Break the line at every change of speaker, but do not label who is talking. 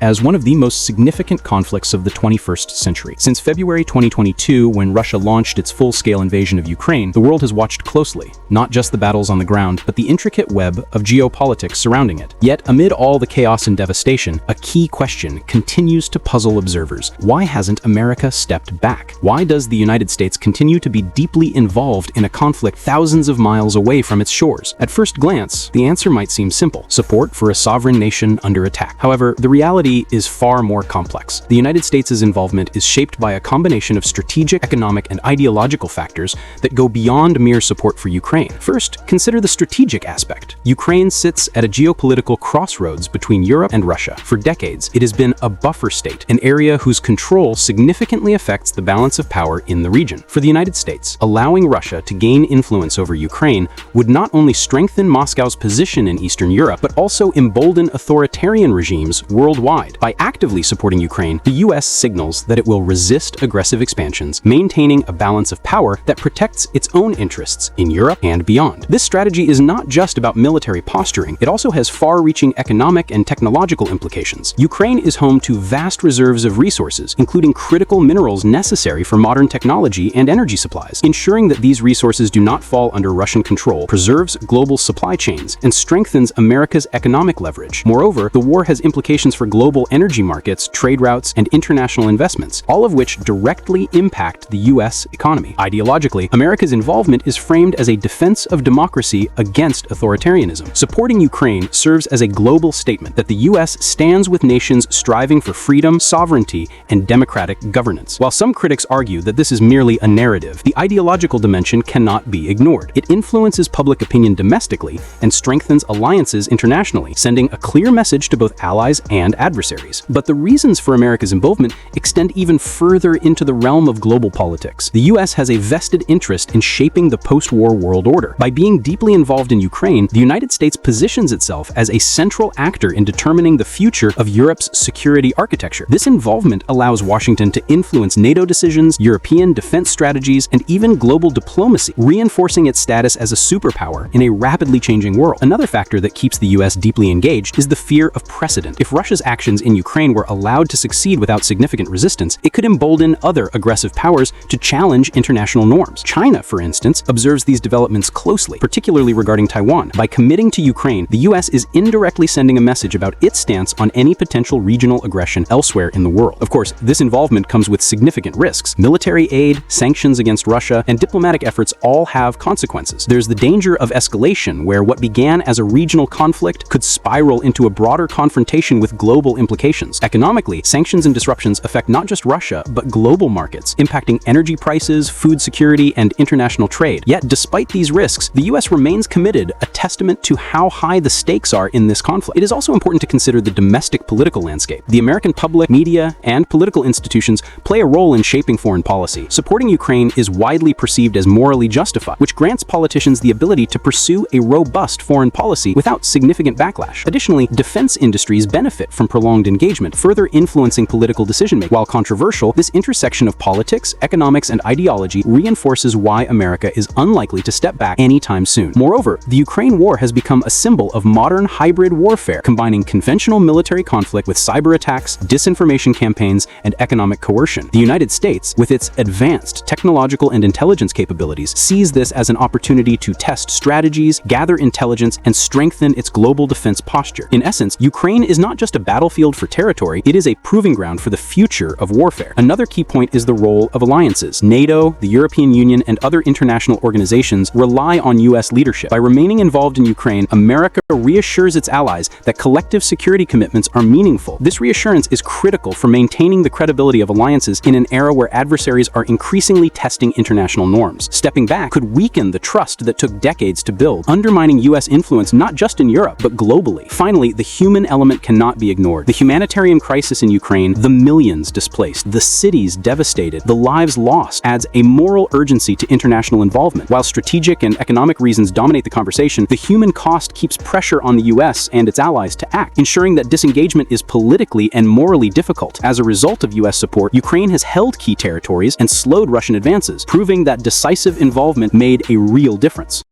as one of the most significant conflicts of the 21st century. Since February 2022, when Russia launched its full-scale invasion of Ukraine, the world has watched closely, not just the battles on the ground, but the intricate web of geopolitics surrounding it. Yet, amid all the chaos and devastation, a key question continues to puzzle observers. Why hasn't America stepped back? Why does the United States continue to be deeply involved in a conflict thousands of miles away from its shores? At first glance, the answer might seem simple: support for a sovereign nation under attack. However, the reality is far more complex. The United States' involvement is shaped by a combination of strategic, economic, and ideological factors that go beyond mere support for Ukraine. First, consider the strategic aspect. Ukraine sits at a geopolitical crossroads between Europe and Russia. For decades, it has been a buffer state, an area whose control significantly affects the balance of power in the region. For the United States, allowing Russia to gain influence over Ukraine would not only strengthen Moscow's position in Eastern Europe, but also embolden authoritarian regimes worldwide. By actively supporting Ukraine, the US signals that it will resist aggressive expansions, maintaining a balance of power that protects its own interests in Europe and beyond. This strategy is not just about military posturing, it also has far-reaching economic and technological implications. Ukraine is home to vast reserves of resources, including critical minerals necessary for modern technology and energy supplies. Ensuring that these resources do not fall under Russian control preserves global supply chains and strengthens America's economic leverage. Moreover, the war has implications for global energy markets, trade routes, and international investments, all of which directly impact the U.S. economy. Ideologically, America's involvement is framed as a defense of democracy against authoritarianism. Supporting Ukraine serves as a global statement that the U.S. stands with nations striving for freedom, sovereignty, and democratic governance. While some critics argue that this is merely a narrative, the ideological dimension cannot be ignored. It influences public opinion domestically and strengthens alliances internationally, sending a clear message to both allies and adversaries. But the reasons for America's involvement extend even further into the realm of global politics. The U.S. has a vested interest in shaping the post-war world order. By being deeply involved in Ukraine, the United States positions itself as a central actor in determining the future of Europe's security architecture. This involvement allows Washington to influence NATO decisions, European defense strategies, and even global diplomacy, reinforcing its status as a superpower in a rapidly changing world. Another factor that keeps the U.S. deeply engaged is the fear of precedent. If Russia's actions in Ukraine were allowed to succeed without significant resistance, it could embolden other aggressive powers to challenge international norms. China, for instance, observes these developments closely, particularly regarding Taiwan. By committing to Ukraine, the U.S. is indirectly sending a message about its stance on any potential regional aggression elsewhere in the world. Of course, this involvement comes with significant risks. Military aid, sanctions against Russia, and diplomatic efforts all have consequences. There's the danger of escalation, where what began as a regional conflict could spiral into a broader confrontation with global implications. Economically, sanctions and disruptions affect not just Russia, but global markets, impacting energy prices, food security, and international trade. Yet, despite these risks, the U.S. remains committed, a testament to how high the stakes are in this conflict. It is also important to consider the domestic political landscape. The American public, media, and political institutions play a role in shaping foreign policy. Supporting Ukraine is widely perceived as morally justified, which grants politicians the ability to pursue a robust foreign policy without significant backlash. Additionally, defense industries benefit from prolonged engagement, further influencing political decision-making. While controversial, this intersection of politics, economics, and ideology reinforces why America is unlikely to step back anytime soon. Moreover, the Ukraine war has become a symbol of modern hybrid warfare, combining conventional military conflict with cyber attacks, disinformation campaigns, and economic coercion. The United States, with its advanced technological and intelligence capabilities, sees this as an opportunity to test strategies, gather intelligence, and strengthen its global defense posture. In essence, Ukraine is not just a battlefield for territory, it is a proving ground for the future of warfare. Another key point is the role of alliances. NATO, the European Union, and other international organizations rely on U.S. leadership. By remaining involved in Ukraine, America reassures its allies that collective security commitments are meaningful. This reassurance is critical for maintaining the credibility of alliances in an era where adversaries are increasingly testing international norms. Stepping back could weaken the trust that took decades to build, undermining U.S. influence not just in Europe, but globally. Finally, the human element cannot be ignored. The humanitarian crisis in Ukraine, the millions displaced, the cities devastated, the lives lost, adds a moral urgency to international involvement. While strategic and economic reasons dominate the conversation, the human cost keeps pressure on the U.S. and its allies to act, ensuring that disengagement is politically and morally difficult. As a result of U.S. support, Ukraine has held key territories and slowed Russian advances, proving that decisive involvement made a real difference.